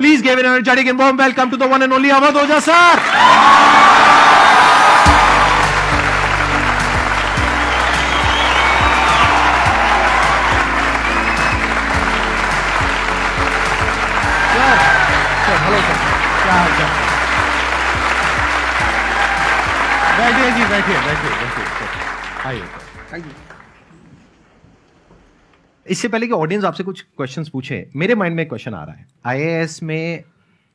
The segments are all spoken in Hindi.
Please give an energetic and warm welcome to the one and only Awadh Oja sir. Hello sir, क्या हाल चाल? बैठिए जी, बैठिए। आइए। Thank you. इससे पहले कि ऑडियंस आपसे कुछ क्वेश्चंस पूछे, मेरे माइंड में एक क्वेश्चन आ रहा है। आईएएस में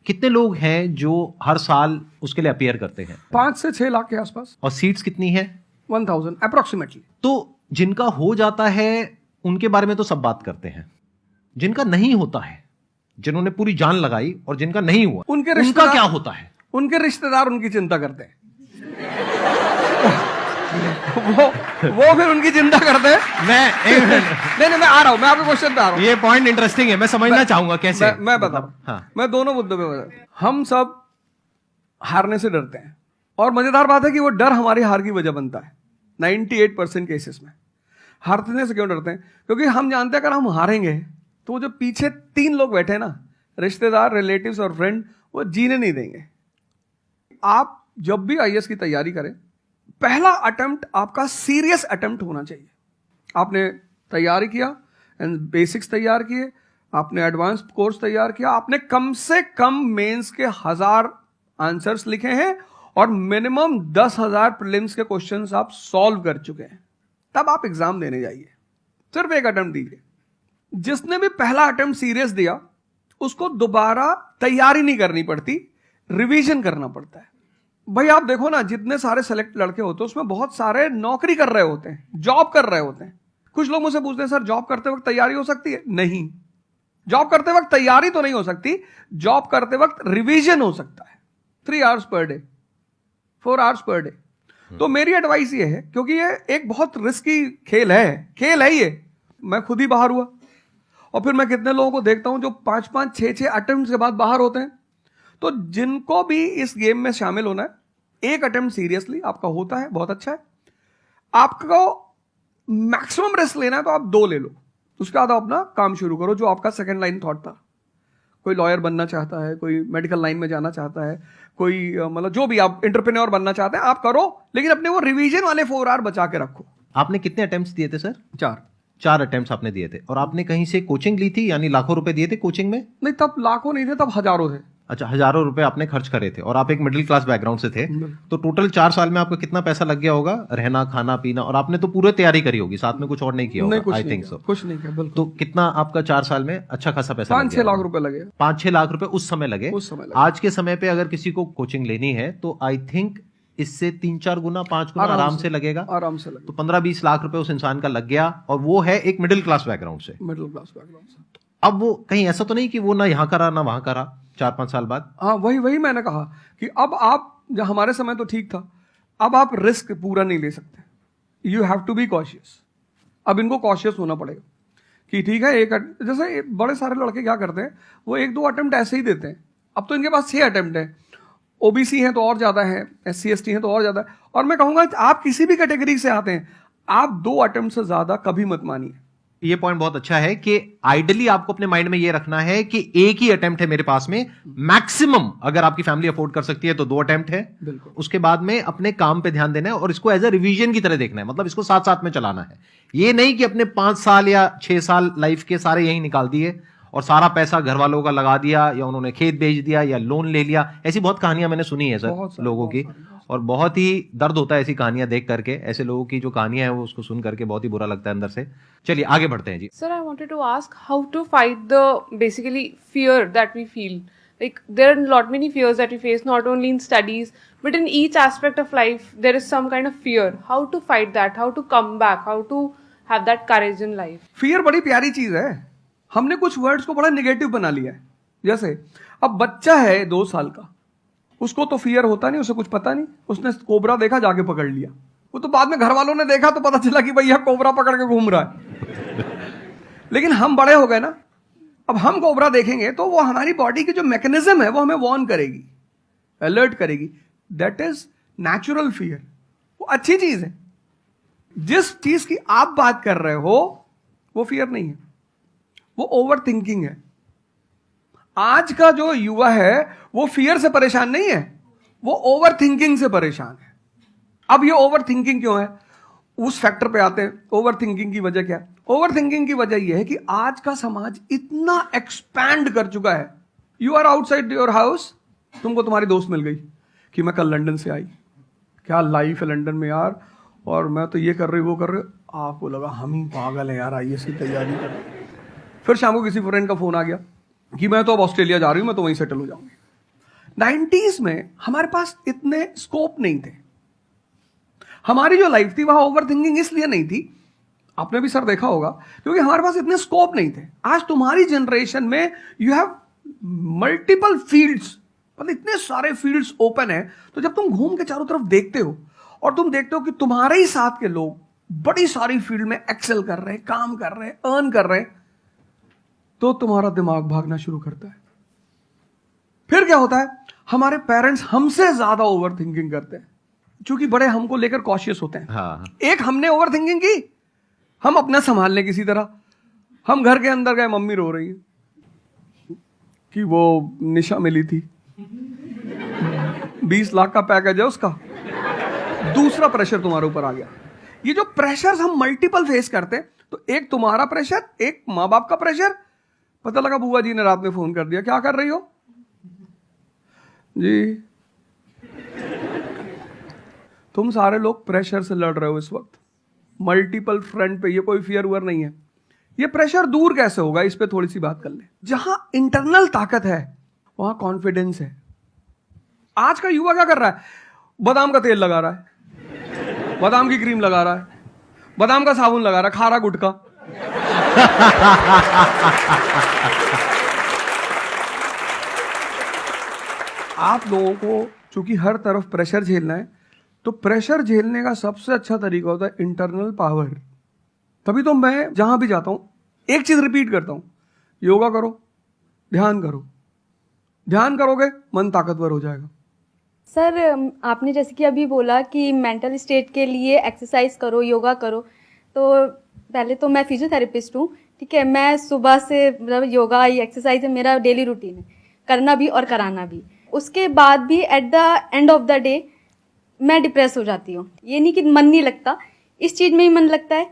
कितने लोग हैं जो हर साल उसके लिए अपीयर करते हैं? 5 से 6 लाख के आसपास। और सीट्स कितनी है? 1000 अप्रोक्सीमेटली। तो जिनका हो जाता है उनके बारे में तो सब बात करते हैं, जिनका नहीं होता है, जिन्होंने पूरी जान लगाई और जिनका नहीं हुआ, उनका क्या होता है? उनके रिश्तेदार उनकी चिंता करते हैं। वो फिर उनकी चिंता करते हैं। नहीं, मैं आ रहा हूं, मैं आपके क्वेश्चन पे आ रहा हूं। ये पॉइंट इंटरेस्टिंग है, मैं समझना चाहूंगा कैसे। मैं बताऊं। हाँ। मैं दोनों मुद्दों पे बता। हम सब हारने से डरते हैं, और मजेदार बात है कि वो डर हमारी हार की वजह बनता है। 98% केसेस में हारने से क्यों डरते हैं? क्योंकि हम जानते हैं अगर हम हारेंगे तो वो जो पीछे 3 लोग बैठे हैं ना, रिश्तेदार, रिलेटिव्स और फ्रेंड, वो जीने नहीं देंगे। आप जब भी आईएएस की तैयारी करें, पहला अटेम्प्ट आपका सीरियस अटेम्प्ट होना चाहिए। आपने तैयारी किया, बेसिक्स तैयार किए, आपने एडवांस कोर्स तैयार किया, आपने कम से कम मेंस के 1000 आंसर्स लिखे हैं और मिनिमम 10,000 प्रीलिम्स के क्वेश्चंस आप सॉल्व कर चुके हैं, तब आप एग्जाम देने जाइए। सिर्फ एक अटेम्प्ट दीजिए। जिसने भी पहला अटेम्प्ट सीरियस दिया, उसको दोबारा तैयारी नहीं करनी पड़ती, रिवीजन करना पड़ता है। भाई आप देखो ना, जितने सारे सेलेक्ट लड़के होते हैं उसमें बहुत सारे नौकरी कर रहे होते हैं, जॉब कर रहे होते हैं। कुछ लोग मुझसे पूछते हैं, सर जॉब करते वक्त तैयारी हो सकती है? नहीं, जॉब करते वक्त तैयारी तो नहीं हो सकती, जॉब करते वक्त रिवीजन हो सकता है। 3 hours per day, 4 hours per day. तो मेरी एडवाइस ये है, क्योंकि ये एक बहुत रिस्की खेल है ये। मैं खुद ही बाहर हुआ, और फिर मैं कितने लोगों को देखता हूं जो 5-5, 6-6 अटेम्प्ट के बाद बाहर होते हैं। तो जिनको भी इस गेम में शामिल होना है, एक अटेम्प्ट सीरियसली आपका होता है, बहुत अच्छा है। आपको मैक्सिमम रिस्क लेना है तो आप 2 ले लो, उसके बाद आप अपना काम शुरू करो, जो आपका सेकंड लाइन थॉट था। कोई लॉयर बनना चाहता है, कोई मेडिकल लाइन में जाना चाहता है, कोई मतलब जो भी आप एंटरप्रेन्योर बनना चाहते हैं, आप करो, लेकिन अपने वो रिवीजन वाले 4 आवर बचा के रखो। आपने कितने अटेम्प्ट्स दिए थे सर? 4 अटेम्प्ट्स आपने दिए थे। और आपने कहीं से कोचिंग ली थी, यानी लाखों रुपए दिए थे कोचिंग में? नहीं, तब लाखों नहीं थे, तब हजारों थे। अच्छा, हजारों रुपए आपने खर्च करे थे, और आप एक मिडिल क्लास बैकग्राउंड से थे। तो टोटल 4 साल में आपका कितना पैसा लग गया होगा? रहना, खाना, पीना, और आपने तो पूरी तैयारी करी होगी, साथ में कुछ और नहीं किया होगा? I think so. कुछ नहीं किया, बिल्कुल। तो कितना आपका 4 साल में अच्छा खासा पैसा? 5-6 लाख रुपए लगे। 5-6 लाख रुपए उस समय लगे। आज के समय पे अगर किसी को कोचिंग लेनी है तो आई थिंक इससे 3-4 गुना, 5 गुना आराम से लगेगा। तो 15-20 लाख रुपए उस इंसान का लग गया, और वो है एक मिडिल क्लास बैकग्राउंड से। अब वो कहीं ऐसा तो नहीं कि वो ना यहाँ करा ना वहां करा 4-5 साल बाद? हाँ, वही मैंने कहा कि अब आप, जब हमारे समय तो ठीक था, अब आप रिस्क पूरा नहीं ले सकते। You have to be cautious. अब इनको कॉशियस होना पड़ेगा कि ठीक है, जैसे बड़े सारे लड़के क्या करते हैं, वो 1-2 अटेम्प्ट ऐसे ही देते हैं। अब तो इनके पास 6 अटेम्प्ट है। ओबीसी हैं तो और ज्यादा है, SC ST हैं तो और ज्यादा है। और मैं कहूंगा आप किसी भी कैटेगरी से आते हैं, आप 2 अटेम्प्ट से ज्यादा कभी मत मानिए। ये पॉइंट बहुत अच्छा है कि आइडियली आपको अपने माइंड में ये रखना है कि एक ही अटेम्प्ट है मेरे पास में, मैक्सिमम अगर आपकी फैमिली अफोर्ड कर सकती है तो 2 अटेम्प्ट है। बिल्कुल। उसके बाद में अपने काम पे ध्यान देना है, और इसको एज अ रिवीजन की तरह देखना है, मतलब इसको साथ साथ में चलाना है। ये नहीं कि अपने 5 साल या 6 साल लाइफ के सारे यही निकाल दिए और सारा पैसा घर वालों का लगा दिया, या उन्होंने खेत बेच दिया या लोन ले लिया। ऐसी बहुत कहानियां मैंने सुनी है सर लोगों की, और बहुत ही दर्द होता है ऐसी कहानियां देख करके। ऐसे लोगों की जो कहानियां हैं वो उसको सुन करके बहुत ही बुरा लगता है अंदर से। चलिए आगे बढ़ते हैं जी। Sir, I wanted to ask how to fight the basically fear that we feel. Like there are lot many fears that we face, not only in studies but in each aspect of life. There is some kind of fear. How to fight that? How to come back? How to have that courage in life? Fear बड़ी प्यारी चीज है। हमने कुछ वर्ड्स को बड़ा नेगेटिव बना लिया है। जैसे अब बच्चा है 2 साल का, उसको तो फियर होता नहीं, उसे कुछ पता नहीं, उसने कोबरा देखा, जाके पकड़ लिया। वो तो बाद में घर वालों ने देखा तो पता चला कि भैया कोबरा पकड़ के घूम रहा है। लेकिन हम बड़े हो गए ना, अब हम कोबरा देखेंगे तो वो हमारी बॉडी की जो मैकेनिज्म है वो हमें वार्न करेगी, अलर्ट करेगी। That is natural fear. वो अच्छी चीज है। जिस चीज की आप बात कर रहे हो वो फियर नहीं है, वो ओवर थिंकिंग है। आज का जो युवा है वो फियर से परेशान नहीं है, वो ओवर थिंकिंग से परेशान है। अब ये ओवर थिंकिंग क्यों है, उस फैक्टर पे आते हैं। ओवर थिंकिंग की वजह क्या है? ओवर थिंकिंग की वजह यह है कि आज का समाज इतना एक्सपैंड कर चुका है। You are outside your house, तुमको तुम्हारी दोस्त मिल गई कि मैं कल लंदन से आई, क्या लाइफ है लंदन में यार, और मैं तो ये कर रही वो कर रही। आपको लगा हम ही पागल है यार, आईएएस की तैयारी कर रहे। फिर शाम को किसी फ्रेंड का फोन आ गया कि मैं तो अब ऑस्ट्रेलिया जा रही हूं, मैं तो वहीं सेटल हो जाऊंगी। 90s में हमारे पास इतने स्कोप नहीं थे। हमारी जो लाइफ थी वहां ओवर थिंकिंग इसलिए नहीं थी, आपने भी सर देखा होगा, क्योंकि हमारे पास इतने स्कोप नहीं थे। आज तुम्हारी जनरेशन में यू हैव मल्टीपल फील्ड्स, मतलब इतने सारे फील्ड्स ओपन है। तो जब तुम घूम के चारों तरफ देखते हो और तुम देखते हो कि तुम्हारे ही साथ के लोग बड़ी सारी फील्ड में एक्सेल कर रहे हैं, काम कर रहे हैं, अर्न कर रहे हैं, तो तुम्हारा दिमाग भागना शुरू करता है। फिर क्या होता है, हमारे पेरेंट्स हमसे ज्यादा ओवर थिंकिंग करते हैं, क्योंकि बड़े हमको लेकर कॉशियस होते हैं। हाँ। एक हमने ओवर थिंकिंग की, हम अपना संभाल लें किसी तरह। हम घर के अंदर गए, मम्मी रो रही है कि वो निशा मिली थी, 20 लाख का पैकेज है उसका। दूसरा प्रेशर तुम्हारे ऊपर आ गया। ये जो प्रेशर हम मल्टीपल फेस करते हैं, तो एक तुम्हारा प्रेशर, एक माँ बाप का प्रेशर। पता लगा बुआ जी ने रात में फोन कर दिया, क्या कर रही हो जी? तुम सारे लोग प्रेशर से लड़ रहे हो इस वक्त, मल्टीपल फ्रंट पे। ये कोई फियर उयर नहीं है। ये प्रेशर दूर कैसे होगा, इस पे थोड़ी सी बात कर ले। जहां इंटरनल ताकत है वहां कॉन्फिडेंस है। आज का युवा क्या कर रहा है, बादाम का तेल लगा रहा है, बादाम की क्रीम लगा रहा है, बादाम का साबुन लगा रहा है, खा रहा गुटखा। आप लोगों को चूंकि हर तरफ प्रेशर झेलना है, तो प्रेशर झेलने का सबसे अच्छा तरीका होता है इंटरनल पावर। तभी तो मैं जहां भी जाता हूं एक चीज रिपीट करता हूं, योगा करो, ध्यान करो। ध्यान करोगे मन ताकतवर हो जाएगा। सर, आपने जैसे कि अभी बोला कि मेंटल स्टेट के लिए एक्सरसाइज करो, योगा करो। तो पहले तो मैं फिजियोथेरेपिस्ट हूँ, ठीक है। मैं सुबह से मतलब योगा एक्सरसाइज है मेरा डेली रूटीन है, करना भी और कराना भी। उसके बाद भी at the end of the day मैं डिप्रेस हो जाती हूँ। ये नहीं कि मन नहीं लगता, इस चीज़ में ही मन लगता है,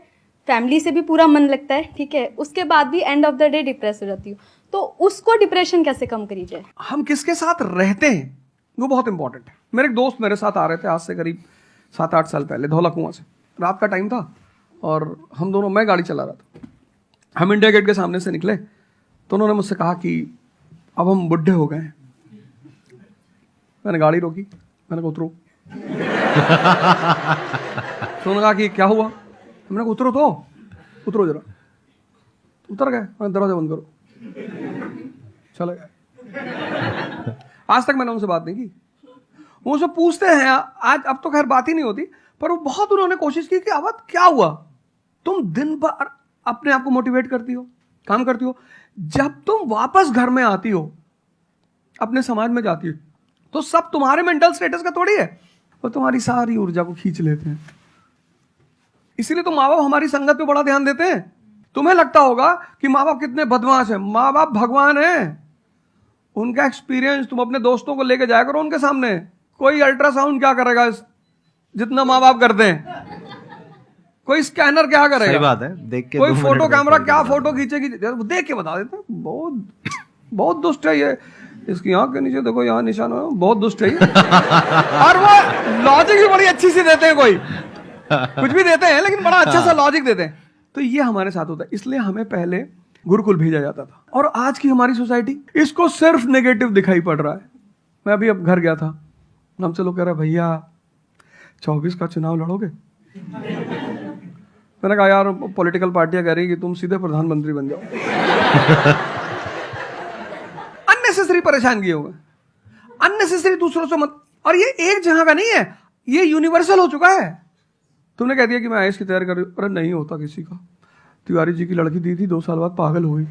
फैमिली से भी पूरा मन लगता है, ठीक है। उसके बाद भी end of the day depress हो जाती हूँ। तो उसको डिप्रेशन कैसे कम करी जाए? हम किसके साथ रहते हैं वो बहुत इंपॉर्टेंट है। मेरे एक दोस्त मेरे साथ आ रहे थे आज से करीब 7-8 साल पहले, धौला कुआं से। रात का टाइम था और हम दोनों, मैं गाड़ी चला रहा था, हम इंडिया गेट के सामने से निकले तो उन्होंने मुझसे कहा कि अब हम बुढ़े हो गए हैं। मैंने गाड़ी रोकी, मैंने कहा उतरो। तो उन्होंने कहा कि क्या हुआ? मैंने कहा उतरो, तो उतरो जरा। उतर गए, मैंने दरवाजा बंद करो, चले गए। आज तक मैंने उनसे बात नहीं की। वो मुझसे पूछते हैं आज, अब तो खैर बात ही नहीं होती, पर वो बहुत उन्होंने कोशिश की कि अवध क्या हुआ, तुम दिन भर अपने आप को मोटिवेट करती हो, काम करती हो, जब तुम वापस घर में आती हो, अपने समाज में जाती हो, तो सब तुम्हारे मेंटल स्टेटस का थोड़ी है, वो तुम्हारी सारी ऊर्जा को खींच लेते हैं। इसीलिए तो माँ बाप हमारी संगत पे बड़ा ध्यान देते हैं। तुम्हें लगता होगा कि माँ बाप कितने बदमाश हैं, माँ बाप भगवान हैं। उनका एक्सपीरियंस तुम अपने दोस्तों को लेके जाया करो उनके सामने। कोई अल्ट्रासाउंड क्या करेगा जितना माँ बाप करते हैं, कोई स्कैनर क्या करेगा, सही बात है, देख के कोई 2 फोटो मिनट कैमरा में क्या फोटो खींचेगी, देख के बता देते हैं। बहुत बहुत दुष्ट है ये, इसकी आंख के नीचे देखो यहाँ निशान है, बहुत दुष्ट है ये। और वो लॉजिक भी बड़ी अच्छी सी देते हैं, कोई कुछ भी देते हैं लेकिन बड़ा अच्छा सा लॉजिक देते हैं। तो ये हमारे साथ होता है। इसलिए हमें पहले गुरुकुल भेजा जाता था, और आज की हमारी सोसाइटी इसको सिर्फ नेगेटिव दिखाई पड़ रहा है। मैं अभी अब घर गया था, हमसे लोग कह रहे भैया 24 का चुनाव लड़ोगे? मैंने कहा यार पॉलिटिकल पार्टियां कह रही कि तुम सीधे प्रधानमंत्री बन जाओ। अननेसेसरी परेशान किए हुए, अननेसेसरी दूसरों से मत। और ये एक जगह का नहीं है, ये यूनिवर्सल हो चुका है। तुमने कह दिया कि मैं आईएएस की तैयारी कर रही हूं, अरे नहीं होता किसी का। तिवारी जी की लड़की दी थी, 2 साल बाद पागल हो गई।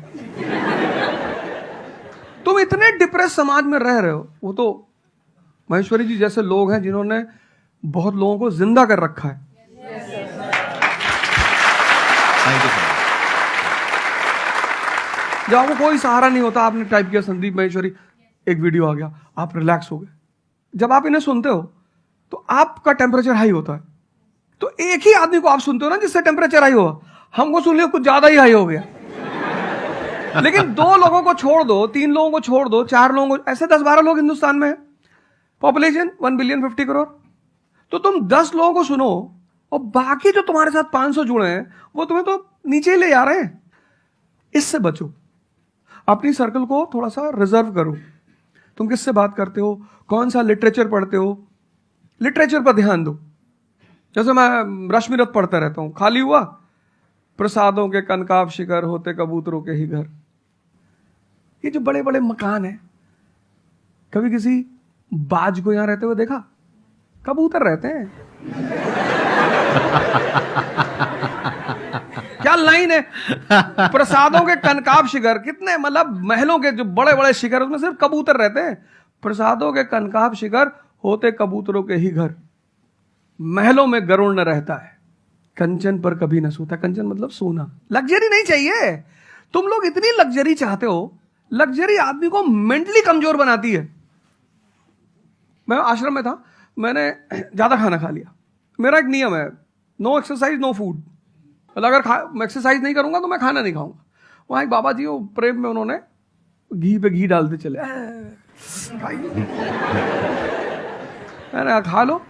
तुम इतने डिप्रेस समाज में रह रहे हो। वो तो महेश्वरी जी जैसे लोग हैं जिन्होंने बहुत लोगों को जिंदा कर रखा है। Thank you sir. जब आपको कोई सहारा नहीं होता, आपने टाइप किया संदीप महेश्वरी, एक वीडियो आ गया, आप रिलैक्स हो गए। जब आप इन्हें सुनते हो तो आपका टेम्परेचर हाई होता है। तो एक ही आदमी को आप सुनते हो ना जिससे टेम्परेचर हाई हुआ, हमको सुन लिया कुछ ज्यादा ही हाई हो गया। लेकिन 2 लोगों को छोड़ दो, 3 लोगों को छोड़ दो, 4 लोगों को, ऐसे 10-12 लोग हिंदुस्तान में है, पॉपुलेशन 1 बिलियन 50 करोड़। तो तुम 10 लोगों को सुनो और बाकी जो तुम्हारे साथ 500 जुड़े हैं वो तुम्हें तो नीचे ही ले जा रहे हैं। इससे बचो, अपनी सर्कल को थोड़ा सा रिजर्व करो। तुम किससे बात करते हो, कौन सा लिटरेचर पढ़ते हो, लिटरेचर पर ध्यान दो। जैसे मैं रश्मिरथ पढ़ता रहता हूं, खाली हुआ, प्रसादों के कनकाब शिखर होते कबूतरों के ही घर। ये जो बड़े बड़े मकान हैं, कभी किसी बाज को यहां रहते हुए देखा? कबूतर रहते हैं। क्या लाइन है, प्रसादों के कनकाब शिखर, कितने मतलब महलों के जो बड़े बड़े शिखर, उसमें सिर्फ कबूतर रहते हैं। प्रसादों के कनकाब शिखर होते कबूतरों के ही घर, महलों में गरुड़ न रहता है, कंचन पर कभी न सोता। कंचन मतलब सोना। लग्जरी नहीं चाहिए। तुम लोग इतनी लग्जरी चाहते हो, लग्जरी आदमी को मेंटली कमजोर बनाती है। मैं आश्रम में था, मैंने ज्यादा खाना खा लिया। मेरा एक नियम है, नो एक्सरसाइज नो फूड। मतलब अगर मैं एक्सरसाइज नहीं करूंगा तो मैं खाना नहीं खाऊंगा। वहां एक बाबा जी, वो प्रेम में उन्होंने घी पे घी डालते चले, मैंने कहा खा लो।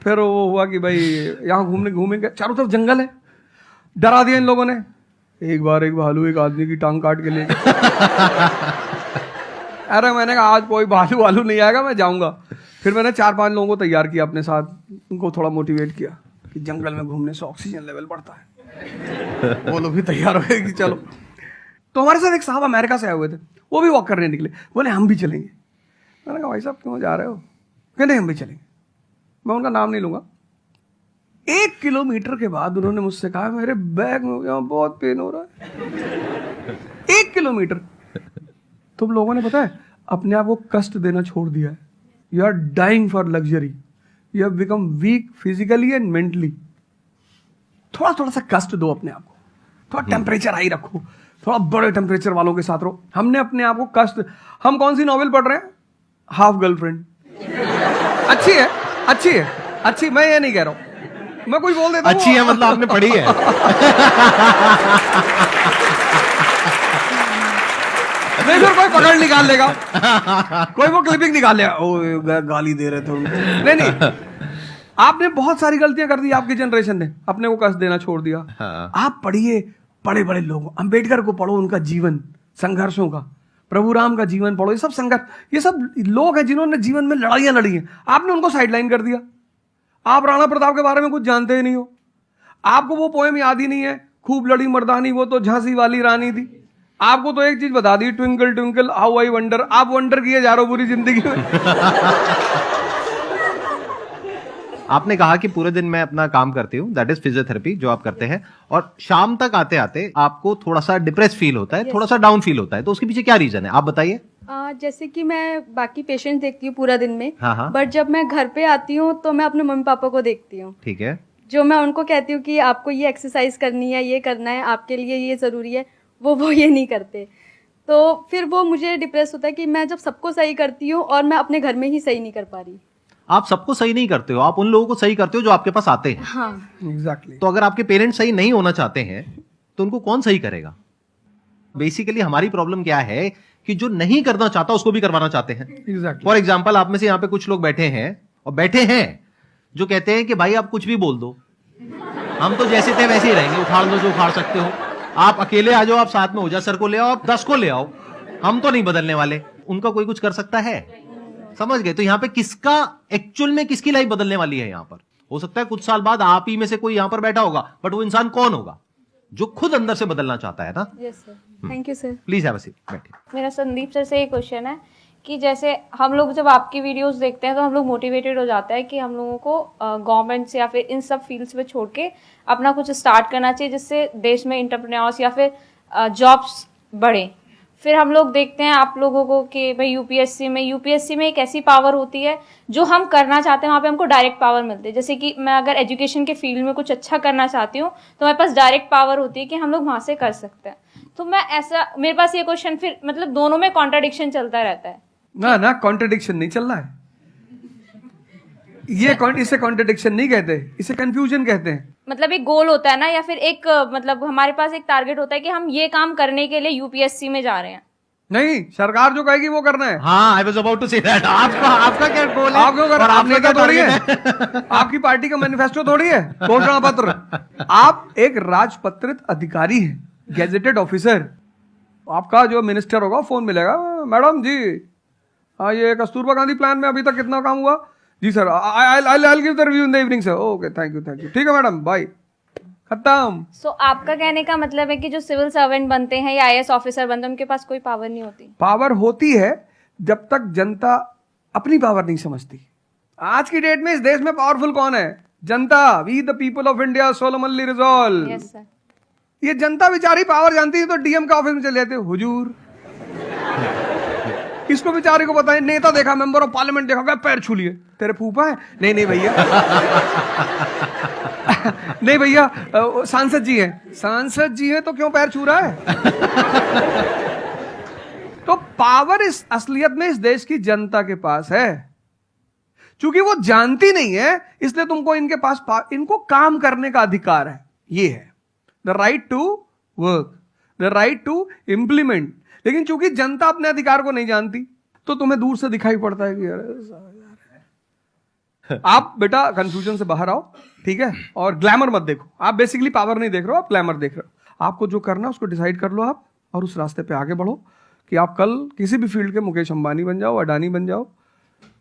फिर वो हुआ कि भाई यहाँ घूमेंगे, चारों तरफ जंगल है, डरा दिया इन लोगों ने। एक बार एक भालू एक आदमी की टांग काट के ले गया। अरे मैंने कहा आज कोई भालू वालू नहीं आएगा, मैं जाऊंगा। फिर मैंने 4-5 लोगों को तैयार किया अपने साथ, उनको थोड़ा मोटिवेट किया कि जंगल में घूमने से ऑक्सीजन लेवल बढ़ता है। वो लोग भी तैयार हो गए कि चलो। तो हमारे साथ एक साहब अमेरिका से आए हुए थे, वो भी वॉक करने निकले, बोले हम भी चलेंगे। मैंने कहा भाई साहब क्यों जा रहे हो? कहते हम भी चलेंगे। मैं उनका नाम नहीं लूंगा। 1 किलोमीटर के बाद उन्होंने मुझसे कहा मेरे बैग में यहाँ बहुत पेन हो रहा है। 1 किलोमीटर। तुम लोगों ने पता है अपने आप को कष्ट देना छोड़ दिया है। You are dying for luxury, you have become weak physically and mentally. थोड़ा थोड़ा सा कष्ट दो अपने आप को, थोड़ा टेम्परेचर हाई रखो, थोड़ा बड़े टेम्परेचर वालों के साथ रहो। हमने अपने आप को कष्ट, हम कौन सी नॉवेल पढ़ रहे हैं? Half girlfriend. अच्छी है, अच्छी है, अच्छी, मैं ये नहीं कह रहा हूं, मैं कुछ बोल देता हूं। अच्छी है मतलब आपने पढ़ी है। नहीं फिर कोई पकड़ निकाल लेगा, कोई वो क्लिपिंग निकाल लेगा, ओ गाली दे रहे थे। नहीं, आपने बहुत सारी गलतियां कर दी, आपकी जनरेशन ने अपने को कष्ट देना छोड़ दिया। हाँ। आप पढ़िए बड़े बड़े लोगों, अंबेडकर को पढ़ो, उनका जीवन संघर्षों का, प्रभु राम का जीवन पढ़ो। ये सब संघर्ष, ये सब लोग हैं जिन्होंने जीवन में लड़ाइयां लड़ी हैं। आपने उनको साइडलाइन कर दिया। आप राणा प्रताप के बारे में कुछ जानते ही नहीं हो, आपको वो पोएम याद ही नहीं है, खूब लड़ी मर्दानी वो तो झांसी वाली रानी थी। आपको तो एक चीज बता दी, twinkle twinkle how I wonder. आप वंडर किए जा रहे हो पूरी जिंदगी में। आपने कहा कि पूरे दिन मैं अपना काम करती हूँ, दैट इज फिजियोथेरेपी जो आप करते हैं, और शाम तक आते आते आपको थोड़ा सा डिप्रेस फील होता है, थोड़ा सा डाउन फील होता है, तो उसके पीछे क्या रीजन है आप बताइए। जैसे कि मैं बाकी पेशेंट देखती हूँ पूरा दिन में, हाँ। बट जब मैं घर पे आती हूँ तो मैं अपने मम्मी पापा को देखती हूँ। ठीक है। जो मैं उनको कहती हूँ कि आपको ये एक्सरसाइज करनी है, ये करना है, आपके लिए ये ज़रूरी है, वो ये नहीं करते। तो फिर वो मुझे डिप्रेस होता है कि मैं जब सबको सही करती हूँ और मैं अपने घर में ही सही नहीं कर पा रही। आप सबको सही नहीं करते हो, आप उन लोगों को सही करते हो जो आपके पास आते हैं। हाँ एग्जैक्टली। तो अगर आपके पेरेंट्स सही नहीं होना चाहते हैं तो उनको कौन सही करेगा? बेसिकली हमारी प्रॉब्लम क्या है कि जो नहीं करना चाहता उसको भी करवाना चाहते हैं। एग्जैक्टली। फॉर एग्जाम्पल, आप में से यहाँ पे कुछ लोग बैठे हैं और बैठे हैं जो कहते हैं कि भाई आप कुछ भी बोल दो, हम तो जैसे थे वैसे ही रहेंगे, उखाड़ लो जो उखाड़ सकते हो, आप अकेले आ जाओ, आप साथ में ओझा सर को ले आओ, आप 10 को ले आओ, हम तो नहीं बदलने वाले। उनका कोई कुछ कर सकता है? समझ गए? तो यहाँ पे किसका एक्चुअल में किसकी लाइफ बदलने वाली है? यहाँ पर हो सकता है कुछ साल बाद आप ही में से कोई यहाँ पर बैठा होगा, बट वो इंसान कौन होगा? जो खुद अंदर से बदलना चाहता है ना। Yes sir, thank you sir. Please have a seat, बैठिए। मेरा संदीप सर से ये क्वेश्चन है कि जैसे हम लोग जब आपकी वीडियोस देखते हैं तो हम लोग मोटिवेटेड हो जाता है कि हम लोगों को गवर्नमेंट से या फिर इन सब फील्ड्स में छोड़ के अपना कुछ स्टार्ट करना चाहिए जिससे देश में एंटरप्रेन्योर्स या फिर जॉब्स बढ़े। फिर हम लोग देखते हैं आप लोगों को कि भाई यूपीएससी में एक ऐसी पावर होती है जो हम करना चाहते हैं वहाँ पे हमको डायरेक्ट पावर मिलती है। जैसे कि मैं अगर एजुकेशन के फील्ड में कुछ अच्छा करना चाहती हूँ तो मेरे पास डायरेक्ट पावर होती है कि हम लोग वहाँ से कर सकते हैं। तो मैं ऐसा, मेरे पास ये क्वेश्चन फिर मतलब दोनों में कॉन्ट्राडिक्शन चलता रहता है। ना कॉन्ट्रडिक्शन नहीं चल रहा है, इसे कॉन्ट्रडिक्शन नहीं कहते, इसे कंफ्यूजन कहते हैं। मतलब एक गोल होता है ना, या फिर एक मतलब हमारे पास एक टारगेट होता है कि हम ये काम करने के लिए यूपीएससी में जा रहे हैं। नहीं, सरकार जो कहेगी वो करना है। हाँ, I was about to say that. आपका क्या गोल है? आप क्यों कर, और आप आपका नेता क्या थोड़ी है, target आपकी पार्टी का मैनिफेस्टो थोड़ी है, घोषणा पत्र। आप एक राजपत्रित अधिकारी हैं, गैजेटेड ऑफिसर। आपका जो मिनिस्टर होगा फोन मिलेगा, मैडम जी हाँ ये कस्तूरबा गांधी प्लान में अभी तक कितना काम हुआ जी sir, I give the review in the evening sir. Okay thank you ठीक है मैडम, बाय, खत्म। सो आपका कहने का मतलब है कि जो सिविल सर्वेंट बनते हैं या आईएएस ऑफिसर बनते हैं उनके पास कोई पावर नहीं होती? पावर होती है जब तक जनता अपनी पावर नहीं समझती। आज की डेट में इस देश में पावरफुल कौन है? जनता। We the people of India solemnly resolve. Yes sir. ये जनता बेचारी पावर जानती है तो डीएम का ऑफिस में चले जाते हैं, हुजूर इसको बेचारे को बताएं, नेता देखा, मेंबर ऑफ पार्लियामेंट देखा, पैर छू लिए, तेरे फूफा है? नहीं भैया नहीं भैया सांसद जी हैं। सांसद जी हैं तो क्यों पैर छू रहा है? तो पावर इस असलियत में इस देश की जनता के पास है। चूंकि वो जानती नहीं है इसलिए तुमको इनके पास इनको काम करने का अधिकार है। ये है the right to work, the right to implement. लेकिन चूंकि जनता अपने अधिकार को नहीं जानती तो तुम्हें दूर से दिखाई पड़ता है कि यार आप बेटा कंफ्यूजन से बाहर आओ, ठीक है? और ग्लैमर मत देखो। आप बेसिकली पावर नहीं देख रहे हो, आप ग्लैमर देख रहे हो। आपको जो करना है उसको डिसाइड कर लो आप, और उस रास्ते पे आगे बढ़ो कि आप कल किसी भी फील्ड के मुकेश अंबानी बन जाओ, अडानी बन जाओ,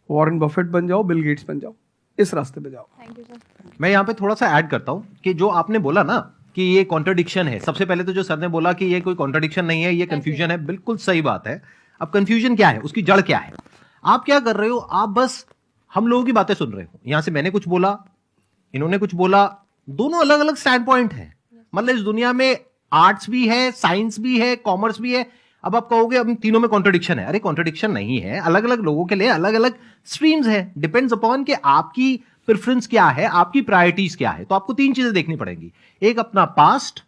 वॉरेन बफेट बन जाओ, बिल गेट्स बन जाओ। इस रास्ते पे जाओ। Thank you sir. मैं यहाँ पे थोड़ा सा ऐड करता हूँ कि जो आपने बोला ना कि ये कॉन्ट्रडिक्शन है, सबसे पहले तो जो सर ने बोला कि ये कोई कॉन्ट्रडिक्शन नहीं है, ये कंफ्यूजन है, बिल्कुल सही बात है। अब कंफ्यूजन क्या है, उसकी जड़ क्या है? आप क्या कर रहे हो? आप बस हम लोगों की बातें सुन रहे हो। यहां से मैंने कुछ बोला, इन्होंने कुछ बोला, दोनों अलग अलग स्टैंड पॉइंट है। मतलब इस दुनिया में आर्ट्स भी है, साइंस भी है, कॉमर्स भी है। अब आप कहोगे अब तीनों में कॉन्ट्रडिक्शन है। अरे कॉन्ट्रडिक्शन नहीं है, अलग अलग लोगों के लिए अलग अलग स्ट्रीम्स है। डिपेंड्स अपॉन कि आपकी प्रेफरेंस क्या है, आपकी प्रायोरिटीज क्या है। तो आपको तीन चीजें देखनी पड़ेंगी, एक अपना पास्ट,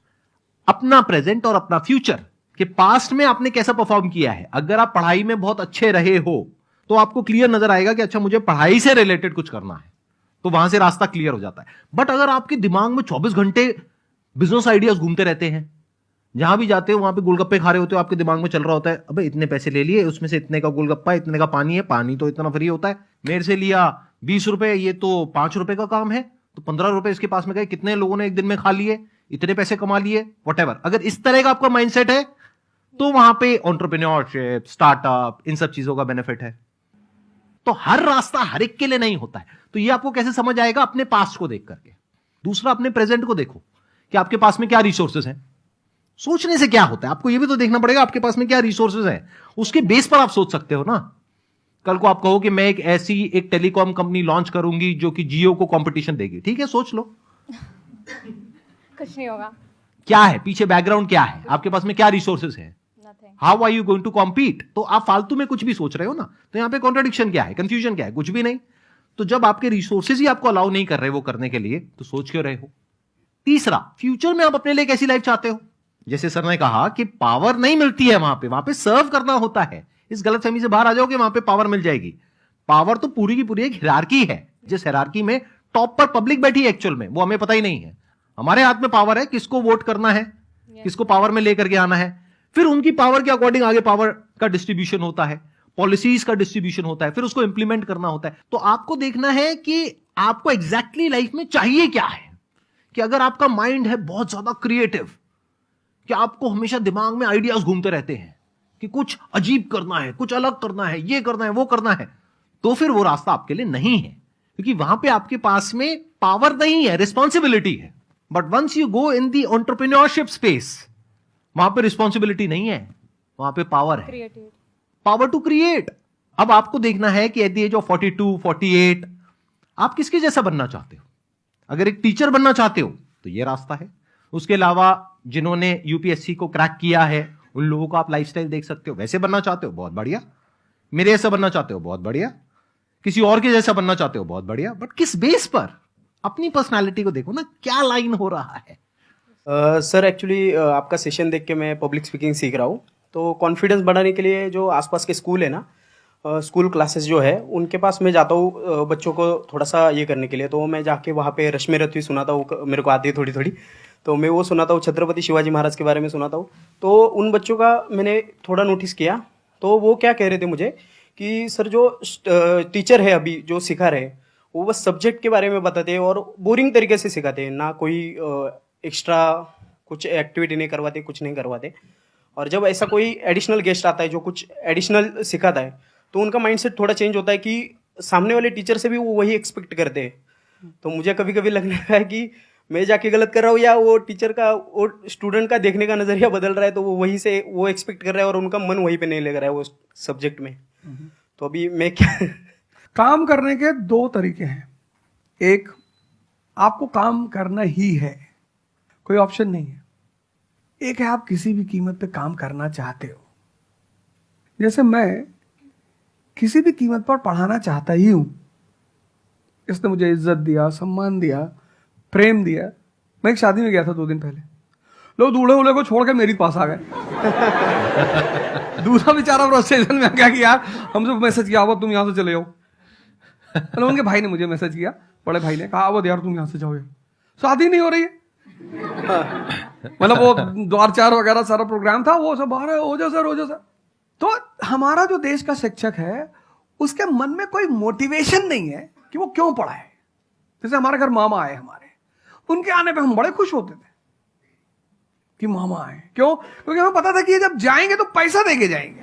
अपना प्रेजेंट और अपना फ्यूचर। कि पास्ट में आपने कैसा परफॉर्म किया है। अगर आप पढ़ाई में बहुत अच्छे रहे हो तो आपको क्लियर नजर आएगा कि अच्छा मुझे पढ़ाई से रिलेटेड कुछ करना है, तो वहां से रास्ता क्लियर हो जाता है। बट अगर आपके दिमाग में 24 घंटे बिजनेस आइडियाज घूमते रहते हैं, जहां भी जाते हो वहां पे गोलगप्पे खा रहे होते हो, आपके दिमाग में चल रहा होता है अबे इतने पैसे ले लिए, उसमें से इतने का गोलगप्पा, इतने का पानी है, पानी तो इतना फ्री होता है, मेरे से लिया 20 रुपए, ये तो 5 रुपए का काम है, तो 15 रुपए इसके पास में गए, कितने लोगों ने एक दिन में खा लिए, इतने पैसे कमा लिए, व्हाटएवर। अगर इस तरह का आपका माइंडसेट है तो वहां पे एंटरप्रेन्योरशिप, स्टार्टअप, इन सब चीजों का बेनिफिट है। तो हर रास्ता हर एक के लिए नहीं होता है। तो ये आपको कैसे समझ आएगा? अपने पास्ट को देख करके। दूसरा, अपने प्रेजेंट को देखो कि आपके पास में क्या रिसोर्सेज हैं। सोचने से क्या होता है, आपको ये भी तो देखना पड़ेगा आपके पास में क्या रिसोर्सेज हैं। उसके बेस पर आप सोच सकते हो ना। कल को आप कहो कि मैं एक टेलीकॉम कंपनी लॉन्च करूंगी जो कि जियो को कंपटीशन देगी, ठीक है, सोच लो। कुछ नहीं होगा। क्या है पीछे, बैकग्राउंड क्या है, आपके पास में क्या रिसोर्सेज है, how are you going to compete. तो आप फालतू में कुछ भी सोच रहे हो ना। तो यहां पे कॉन्ट्रडिक्शन क्या है, कंफ्यूजन क्या है? कुछ भी नहीं। तो जब आपके रिसोर्सेज ही आपको अलाउ नहीं कर रहे वो करने के लिए, तो सोच क्यों रहे हो? तीसरा, फ्यूचर में आप अपने लिए कैसी लाइफ चाहते हो। जैसे सर ने कहा कि पावर नहीं मिलती है वहां पे सर्व करना होता है। इस गलतफहमी से बाहर आ जाओ कि वहां पे पावर मिल जाएगी। पावर तो पूरी की पूरी एक हिरार्की है, जिस हिरार्की में टॉप पर पब्लिक बैठी है एक्चुअल में, वो हमें पता ही नहीं है। हमारे हाथ में पावर है, किसको वोट करना है, किसको पावर में लेकर के आना है। फिर उनकी पावर के अकॉर्डिंग आगे पावर का डिस्ट्रीब्यूशन होता है, पॉलिसीज का डिस्ट्रीब्यूशन होता है, फिर उसको इंप्लीमेंट करना होता है। तो आपको देखना है कि आपको एग्जैक्टली लाइफ में चाहिए क्या है। कि अगर आपका माइंड है बहुत ज्यादा क्रिएटिव, कि आपको हमेशा दिमाग में आइडियाज घूमते रहते हैं कि कुछ अजीब करना है, कुछ अलग करना है, ये करना है, वो करना है, तो फिर वो रास्ता आपके लिए नहीं है। क्योंकि वहां पे आपके पास में पावर नहीं है, रिस्पॉन्सिबिलिटी है। But once you go in the entrepreneurship space, वहां पे रिस्पॉन्सिबिलिटी नहीं है, वहां पे पावर है, पावर टू क्रिएट। अब आपको देखना है कि एट द एज ऑफ 42, 48 आप किसके जैसा बनना चाहते हो। अगर एक टीचर बनना चाहते हो तो ये रास्ता है। उसके अलावा जिन्होंने यूपीएससी को क्रैक किया है उन लोगों का आप लाइफस्टाइल देख सकते हो। वैसे बनना चाहते हो, बहुत बढ़िया। मेरे जैसा बनना चाहते हो, बहुत बढ़िया। किसी और के जैसा बनना चाहते हो, बहुत बढ़िया। बट किस बेस पर? अपनी पर्सनालिटी को देखो ना, क्या लाइन हो रहा है। सर एक्चुअली आपका सेशन देख के मैं पब्लिक स्पीकिंग सीख रहा हूँ। तो कॉन्फिडेंस बढ़ाने के लिए जो आसपास के स्कूल है ना, स्कूल क्लासेस जो है उनके पास मैं जाता हूँ बच्चों को थोड़ा सा ये करने के लिए। तो मैं जाके वहाँ पे रश्मि रथवी सुनाता हूँ, मेरे को आती है थोड़ी थोड़ी, तो मैं वो सुनाता हूँ। छत्रपति शिवाजी महाराज के बारे में सुनाता हूँ। तो उन बच्चों का मैंने थोड़ा नोटिस किया, तो वो क्या कह रहे थे मुझे कि सर जो टीचर है अभी जो सिखा रहे हैं वो बस सब्जेक्ट के बारे में बताते हैं और बोरिंग तरीके से सिखाते हैं, ना कोई एक्स्ट्रा कुछ एक्टिविटी नहीं करवाते, कुछ नहीं करवाते। और जब ऐसा कोई एडिशनल गेस्ट आता है जो कुछ एडिशनल सिखाता है तो उनका माइंडसेट थोड़ा चेंज होता है कि सामने वाले टीचर से भी वो वही एक्सपेक्ट करते हैं। तो मुझे कभी कभी लगने लगा है कि मैं जाके गलत कर रहा हूँ या वो टीचर का, वो स्टूडेंट का देखने का नज़रिया बदल रहा है, तो वो वहीं से वो एक्सपेक्ट कर रहा है और उनका मन वहीं पे नहीं लग रहा है वो सब्जेक्ट में। तो अभी मैं क्या काम करने के दो तरीके हैं। एक, आपको काम करना ही है, कोई ऑप्शन नहीं है। एक है आप किसी भी कीमत पे काम करना चाहते हो। जैसे मैं किसी भी कीमत पर पढ़ाना चाहता ही हूं। इसने मुझे इज्जत दिया, सम्मान दिया, प्रेम दिया। मैं एक शादी में गया था 2 दिन पहले, लोग दूल्हे उल्हे को छोड़ के मेरे पास आ गए। दूसरा बेचारा फ्रस्ट्रेशन में आ गया कि यार हमसे मैसेज किया, तुम यहां से चले जाओ। मतलब उनके भाई ने मुझे मैसेज किया, बड़े भाई ने कहा, यार तुम यहां से जाओ, शादी नहीं हो रही है। मतलब वो द्वार चार वगैरह सारा प्रोग्राम था, वो सब बाहर हो जाओ सर। तो हमारा जो देश का शिक्षक है उसके मन में कोई मोटिवेशन नहीं है कि वो क्यों पढ़ाए। जैसे हमारे घर मामा आए, हमारे उनके आने पे हम बड़े खुश होते थे कि मामा आए। क्यों? क्योंकि हमें पता था कि ये जब जाएंगे तो पैसा देके जाएंगे।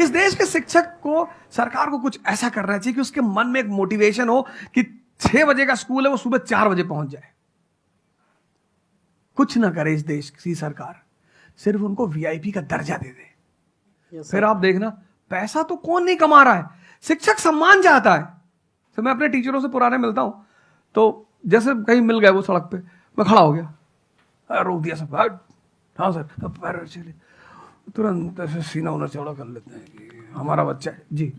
इस देश के शिक्षक को, सरकार को कुछ ऐसा करना चाहिए कि उसके मन में एक मोटिवेशन हो कि 6 बजे का स्कूल है, वो सुबह 4 बजे पहुंच जाए। कुछ ना करे इस देश की सरकार, सिर्फ उनको वीआईपी का दर्जा दे दे। फिर आप देखना, पैसा तो कौन नहीं कमा रहा है, शिक्षक सम्मान चाहता है। तो मैं अपने टीचरों से पुराने मिलता हूं, तो जैसे कहीं मिल गए वो सड़क पे, मैं खड़ा हो गया, रोक दिया सब, हाँ सर, पैर चले, तुरंत ऐसे सीना उन्हें चौड़ा कर लेते हैं कि हमारा बच्चा है जी।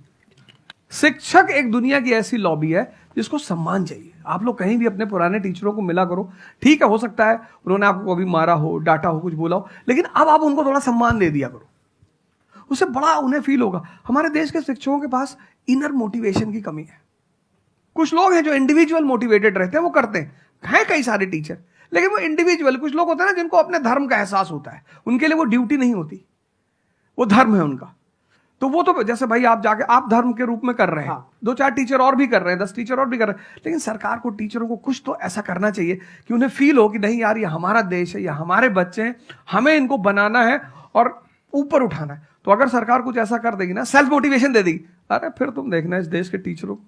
शिक्षक एक दुनिया की ऐसी लॉबी है जिसको सम्मान चाहिए। आप लोग कहीं भी अपने पुराने टीचरों को मिला करो, ठीक है, हो सकता है उन्होंने आपको कभी मारा हो, डांटा हो, कुछ बोला हो, लेकिन अब आप उनको थोड़ा सम्मान दे दिया करो, उससे बड़ा उन्हें फील होगा। हमारे देश के शिक्षकों के पास इनर मोटिवेशन की कमी है। कुछ लोग हैं जो इंडिविजुअल मोटिवेटेड रहते हैं, वो करते हैं कई सारे टीचर, लेकिन वो इंडिविजुअल। कुछ लोग होते हैं ना जिनको अपने धर्म का एहसास होता है, उनके लिए वो ड्यूटी नहीं होती, वो धर्म है उनका। तो वो तो जैसे भाई आप जाके आप धर्म के रूप में कर रहे हैं, हाँ। 2-4 टीचर और भी कर रहे हैं, 10 टीचर और भी कर रहे हैं, लेकिन सरकार को, टीचरों को कुछ तो ऐसा करना चाहिए कि उन्हें फील हो कि नहीं यार, ये हमारा देश है, ये हमारे बच्चे हैं, हमें इनको बनाना है और ऊपर उठाना है। तो अगर सरकार कुछ ऐसा कर देगी ना, सेल्फ मोटिवेशन दे देगी, अरे फिर तुम देखना इस देश के टीचरों को।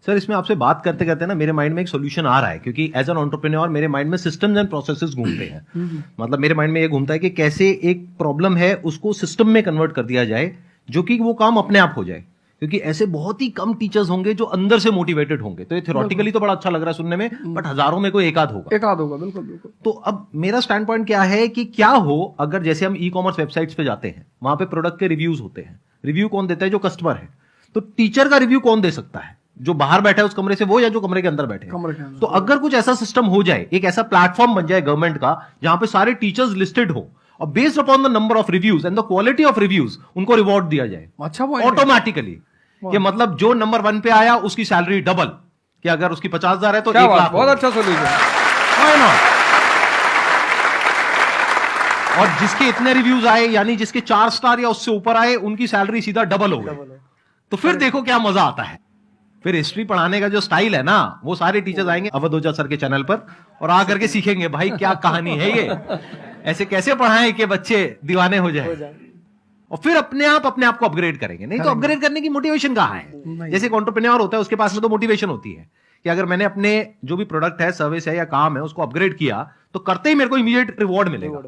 सर, इसमें आपसे बात करते करते ना मेरे माइंड में एक सॉल्यूशन आ रहा है, क्योंकि एज एन एंटरप्रेन्योर मेरे माइंड में सिस्टम्स एंड प्रोसेसेस घूमते हैं। मतलब मेरे माइंड में ये घूमता है कि कैसे एक प्रॉब्लम है उसको सिस्टम में कन्वर्ट कर दिया जाए, जो कि वो काम अपने आप हो जाए। क्योंकि ऐसे बहुत ही कम टीचर्स होंगे जो अंदर से मोटिवेटेड होंगे। तो ये थ्योरेटिकली तो बड़ा अच्छा लग रहा है सुनने में, बट हजारों में कोई एक आध होगा। बिल्कुल। तो अब मेरा स्टैंड पॉइंट क्या है कि क्या हो अगर जैसे हम ई-कॉमर्स वेबसाइट्स पे जाते हैं, वहां पे प्रोडक्ट के रिव्यूज होते हैं। रिव्यू कौन देता है? जो कस्टमर है। तो टीचर का रिव्यू कौन दे सकता है? जो बाहर बैठा है उस कमरे से, वो, या जो कमरे के अंदर बैठे हैं। तो अगर कुछ ऐसा सिस्टम हो जाए, एक ऐसा प्लेटफॉर्म बन जाए गवर्नमेंट का, जहां पे सारे टीचर्स लिस्टेड हो और based upon the number of reviews and the quality of reviews उनको रिवॉर्ड दिया जाए अच्छा ऑटोमेटिकली। कि मतलब जो नंबर 1 पे आया उसकी सैलरी डबल, कि अगर उसकी 50,000 है तो 1 लाख। बहुत अच्छा सोल्यूशन। और जिसके इतने रिव्यूज आए, यानी जिसके 4 स्टार या उससे ऊपर आए, उनकी सैलरी सीधा डबल हो गई। तो फिर देखो क्या मजा आता है। फिर हिस्ट्री पढ़ाने का जो स्टाइल है ना, वो सारे टीचर्स आएंगे अवध ओझा सर के चैनल पर और आकर के सीखेंगे भाई क्या कहानी है ये, ऐसे कैसे पढ़ाएं कि बच्चे दीवाने हो जाए। और फिर अपने आप को अपग्रेड करेंगे। नहीं तो अपग्रेड करने की मोटिवेशन कहां है? जैसे एक एंटरप्रेन्योर होता है, उसके पास में तो मोटिवेशन होती है कि अगर मैंने अपने जो भी प्रोडक्ट है, सर्विस है या काम है, उसको अपग्रेड किया तो करते ही मेरे को इमीडिएट रिवॉर्ड मिलेगा।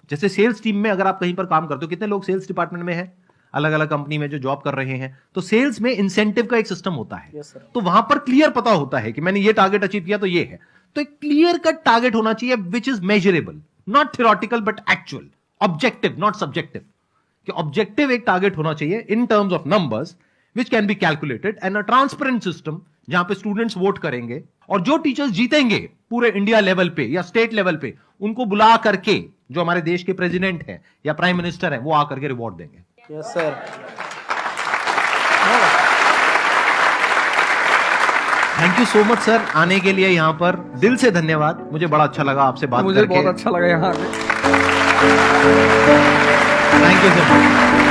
जैसे सेल्स टीम में अगर आप कहीं पर काम करते हो, कितने लोग सेल्स डिपार्टमेंट में है, अलग अलग कंपनी में जो जॉब कर रहे हैं, तो सेल्स में इंसेंटिव का एक सिस्टम होता है। तो वहां पर क्लियर पता होता है कि मैंने ये टारगेट अचीव किया तो ये है। तो एक क्लियर कट टारगेट होना चाहिए which is measurable, not theoretical but actual, objective not subjective, कि ऑब्जेक्टिव एक टारगेट होना चाहिए in terms of numbers which can be calculated, and a transparent system जहां पे स्टूडेंट्स वोट करेंगे और जो टीचर्स जीतेंगे पूरे इंडिया लेवल पे या स्टेट लेवल पे उनको बुला करके जो हमारे देश के प्रेसिडेंट हैं या प्राइम मिनिस्टर हैं वो आकर के रिवॉर्ड देंगे। Yes sir. Thank you so much sir आने के लिए यहाँ पर, दिल से धन्यवाद, मुझे बड़ा अच्छा लगा आपसे बात मुझे करके। बहुत अच्छा लगा यहाँ आके। Thank you so much.